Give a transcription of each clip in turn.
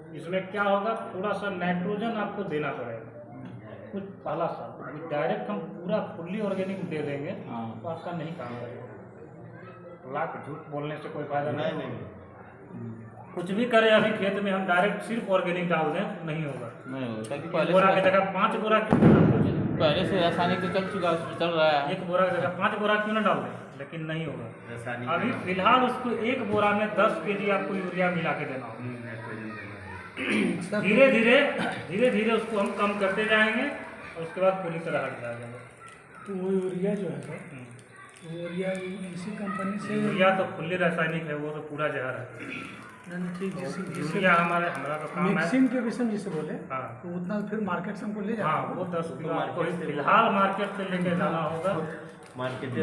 इसमें क्या होगा, थोड़ा सा नाइट्रोजन आपको देना पड़ेगा कुछ पहला साल। अभी डायरेक्ट हम पूरा फुल्ली ऑर्गेनिक दे देंगे तो आपका नहीं काम करेगा। लाख झूठ बोलने से कोई फायदा नहीं। कुछ भी करें अभी खेत में हम डायरेक्ट सिर्फ ऑर्गेनिक डाल दें तो नहीं होगा। एक बोरा की जगह 5 बोरा क्यों ना डाल दें? पहले से रासायनिक तो चल चुका है, चल रहा है। एक बोरा की जगह 5 बोरा क्यों ना डाल दें? लेकिन नहीं होगा। अभी फिलहाल उसको एक बोरा में 10 kg आपको यूरिया मिला के देना होगा। धीरे धीरे उसको हम कम करते जाएंगे और उसके बाद पूरी तरह हट जाएगा। तो वो यूरिया जो है सर, वो यूरिया इसी कंपनी से? यूरिया तो फुल्ली रासायनिक है, वो तो पूरा जहर है। ठीक, यूरिया हमारा तो काम है मिक्सिंग के विषय में जिसे बोले। हाँ, तो उतना फिर मार्केट से हमको ले जाना। हाँ, वो 10 किलो आपको फिलहाल मार्केट से लेके जाना होगा।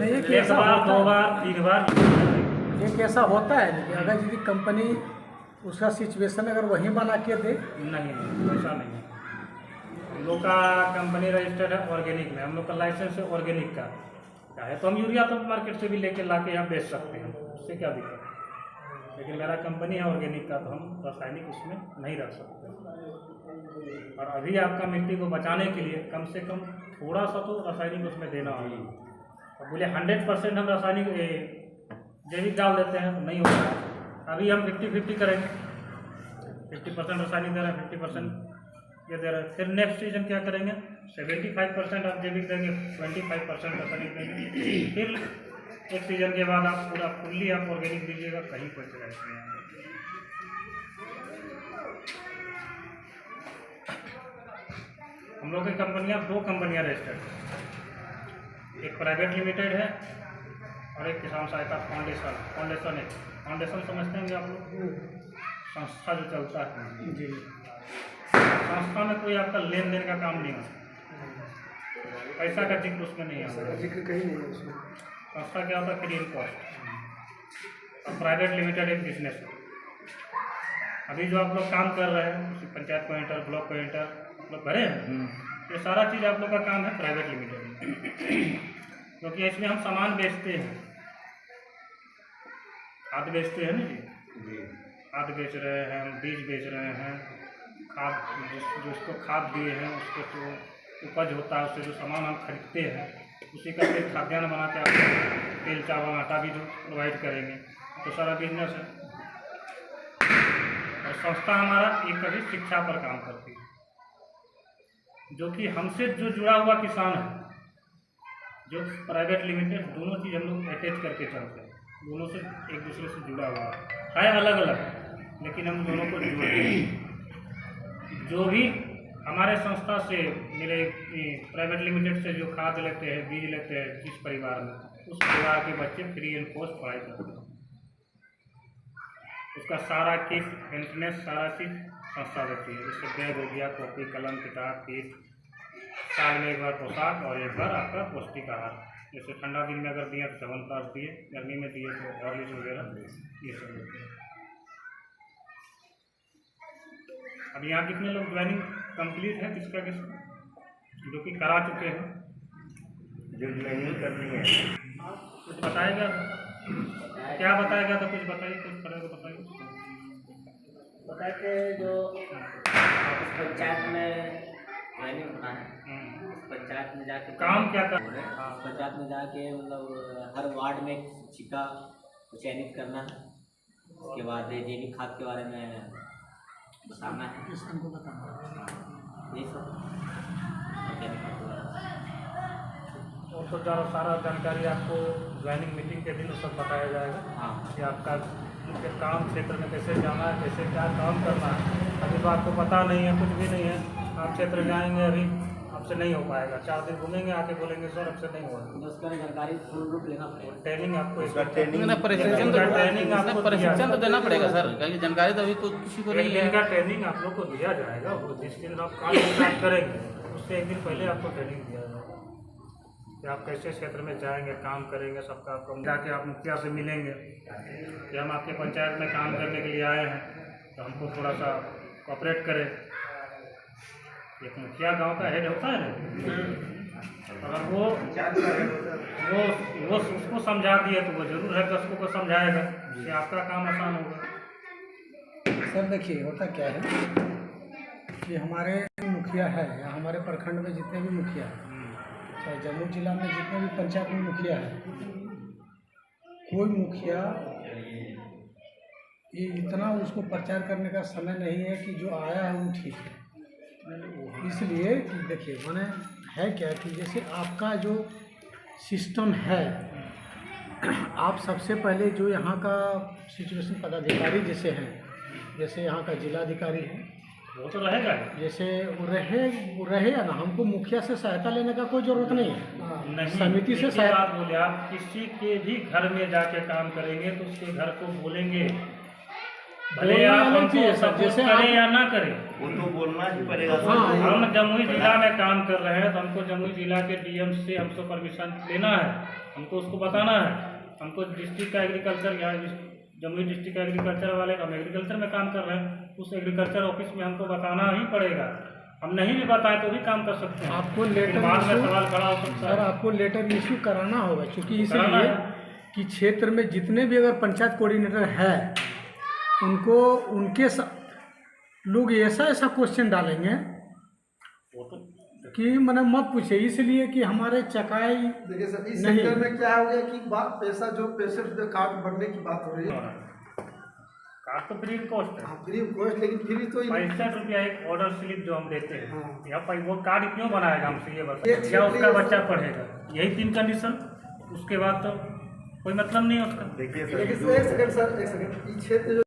एक एक बार 2 बार 3 बार एक ऐसा होता है कि अगर यदि कंपनी उसका सिचुएशन अगर वहीं बना के दे। नहीं, ऐसा नहीं है। हम लोग का कंपनी रजिस्टर्ड है ऑर्गेनिक में, हम लोग का लाइसेंस है ऑर्गेनिक का। चाहे तो हम यूरिया तो मार्केट से भी लेके ला के यहाँ बेच सकते हैं, उससे क्या दिक्कत है। लेकिन मेरा कंपनी है ऑर्गेनिक का, तो हम रासायनिक उसमें नहीं रख सकते। और अभी आपका मिट्टी को बचाने के लिए कम से कम थोड़ा सा तो रासायनिक उसमें देना होगा। और बोले 100% हम रासायनिक जैविक डाल देते हैं तो नहीं होगा। अभी हम 50-50 करेंगे, 50% रासायनिक दे रहे हैं, 50% ये दे रहे हैं। फिर नेक्स्ट सीजन क्या करेंगे, 75% आप जैविक देंगे, 25% रासायनिक देंगे। फिर एक सीजन के बाद आप पूरा फुल्ली आप ऑर्गेनिक दीजिएगा, कहीं कोई शिकायत नहीं आएगी। हम लोग की कंपनियां 2 कंपनियां रजिस्टर्ड है, एक प्राइवेट लिमिटेड है और एक किसान सहायता फाउंडेशन है। फाउंडेशन समझते हैं आप लोग, संस्था जो चलता है जी। संस्था में कोई आपका लेन देन का काम नहीं होता, पैसा का जिक्र उसमें नहीं आता, जिक्र कहीं नहीं है उसमें। संस्था क्या होता है, फ्री ऑफ कॉस्ट। और प्राइवेट लिमिटेड एक बिजनेस है। अभी जो आप लोग काम कर रहे हैं, उसी पंचायत को एंटर, ब्लॉक को एंटर आप लोग भरे हैं, ये सारा चीज़ आप लोग का काम है प्राइवेट लिमिटेड में। क्योंकि इसमें हम सामान बेचते हैं, खाद बेचते हैं ना जी, खाद बेच रहे हैं, हम बीज बेच रहे हैं, खाद जिसको खाद दिए हैं उसको जो उपज होता है, उससे जो सामान हम खरीदते हैं उसी का फिर खाद्यान्न बना के आपको तेल चावल आटा भी जो प्रोवाइड करेंगे, तो सारा बिजनेस है। और संस्था हमारा एक कभी शिक्षा पर काम करती है, जो कि हमसे जो जुड़ा हुआ किसान है, जो प्राइवेट लिमिटेड, दोनों चीज़ हम लोग अटैच करके चलते हैं, दोनों से एक दूसरे से जुड़ा हुआ है अलग अलग, लेकिन हम दोनों को जोड़ते हैं। जो भी हमारे संस्था से मेरे प्राइवेट लिमिटेड से जो खाद लेते हैं, बीज लेते हैं जिस परिवार में, उस परिवार के बच्चे फ्री एंड कॉस्ट पढ़ाई करते हैं। उसका सारा किट मेंटेनेंस सारा चीज़ संस्था देती है, जैसे बैग हो गया, कॉपी कलम किताब किट, साल में एक बार पोशाक और एक बार आपका पौष्टिक आहार। जैसे ठंडा दिन में अगर दिया तो च्यवनप्राश दिए, गर्मी में दिए तो हॉर्लिक्स वगैरह ये सब देते हैं। अब यहाँ कितने लोग ज्वाइनिंग कंप्लीट है, किसका जो कि करा चुके हैं, जो ज्वाइनिंग करनी है? कुछ बताएगा, क्या बताएगा, तो कुछ बताइए, कुछ करेगा बताइए। बताए कि जो पंचायत में ज्वाइनिंग होना है, पंचायत में जाके काम क्या कर, पंचायत में जाके मतलब हर वार्ड में एक शिक्षिका को चयनित करना है। उसके बाद जैविक खाद के बारे में बताना है, किसान को बताना, ये सब जैविक खाद के बारे में। और तो सारा जानकारी आपको ज्वाइनिंग मीटिंग के दिन सब बताया जाएगा। हाँ, कि आपका मुख्य काम क्षेत्र में कैसे जाना है, कैसे क्या काम करना है। अभी तो आपको पता नहीं है, कुछ भी नहीं है, आप क्षेत्र जाएंगे अभी आपसे नहीं हो पाएगा। 4 दिन घूमेंगे, आके बोलेंगे सर हमसे नहीं हुआ। तो उसका जानकारी पूर्ण रूप लेना पड़ेगा। ट्रेनिंग आपको प्रशिक्षण तो देना पड़ेगा सर, क्योंकि जानकारी तो अभी तो किसी को नहीं है। 1 दिन का ट्रेनिंग आप लोग को दिया जाएगा। वो जिस दिन आप काम स्टार्ट करेंगे उससे 1 दिन पहले आपको ट्रेनिंग दिया जाएगा कि आप कैसे क्षेत्र में जाएंगे, काम करेंगे। सबका आपको जाके आप मुखिया से मिलेंगे कि हम आपके पंचायत में काम करने के लिए आए हैं, तो हमको थोड़ा सा कोऑपरेट करें। एक मुखिया गांव का हेड होता है ना, अगर वो उसको समझा दिए तो वो जरूर है 10 को समझाएगा कि आपका काम आसान होगा। सर देखिए होता क्या है कि हमारे मुखिया है या हमारे प्रखंड में जितने भी मुखिया हैं, चाहे जम्मू जिला में जितने भी पंचायत में मुखिया है, कोई मुखिया ये इतना उसको प्रचार करने का समय नहीं है कि जो आया है वो ठीक है। इसलिए कि देखिए माने है क्या कि जैसे आपका जो सिस्टम है, आप सबसे पहले जो यहाँ का सिचुएशन पदाधिकारी जैसे हैं, जैसे यहाँ का जिलाधिकारी है, वो तो रहेगा ही। जैसे वो रहेगा ना, हमको मुखिया से सहायता लेने का कोई जरूरत नहीं है। नहीं, समिति से एक ही सहायता बात बोले, आप किसी के भी घर में जाके काम करेंगे तो उसके घर को बोलेंगे, भले बोलना आप अलग हमको चीज़ है सर, सपोर्ट जैसे करें आप- या ना करें। वो तो बोलना ही पड़ेगा। हाँ, हम जमुई जिला में काम कर रहे हैं तो हमको जमुई जिला के डीएम से हमको परमिशन लेना है, हमको उसको बताना है। हमको डिस्ट्रिक्ट का एग्रीकल्चर, यहाँ जमुई डिस्ट्रिक्ट एग्रीकल्चर वाले, हम एग्रीकल्चर में काम कर रहे हैं, उस एग्रीकल्चर ऑफिस में हमको बताना ही पड़ेगा। हम नहीं भी बताएं तो भी काम कर सकते हैं। आपको फिर लेटर बाद में इशू सवाल खड़ा हो सकता सर है। आपको लेटर इशू कराना होगा, क्योंकि कराना इसलिए है। कि क्षेत्र में जितने भी अगर पंचायत कोऑर्डिनेटर है उनको उनके साथ लोग ऐसा क्वेश्चन डालेंगे वो तो कि मैंने मत पूछे, इसलिए कि हमारे चकाई देखिए सर, इस नहीं। सेक्टर में क्या हो गया कि बात पैसा जो पेशेंट पे कार्ड बनने की बात हो रही है, कार्ड तो फ्री कॉस्ट है, हाँ फ्री ऑफ कॉस्ट, लेकिन फ्री तो 65 रुपया एक ऑर्डर स्लिप जो हम देते हैं। हाँ। या वो कार्ड क्यों बनाएगा हमसे ये एक बताइए, या क्षेत्रीय- उसका बच्चा पढ़ेगा, यही 3 कंडीशन, उसके बाद तो कोई मतलब नहीं है उसका। देखिए लेकिन सर, एक सेकंड सर, एक सेकंड, ये क्षेत्र जो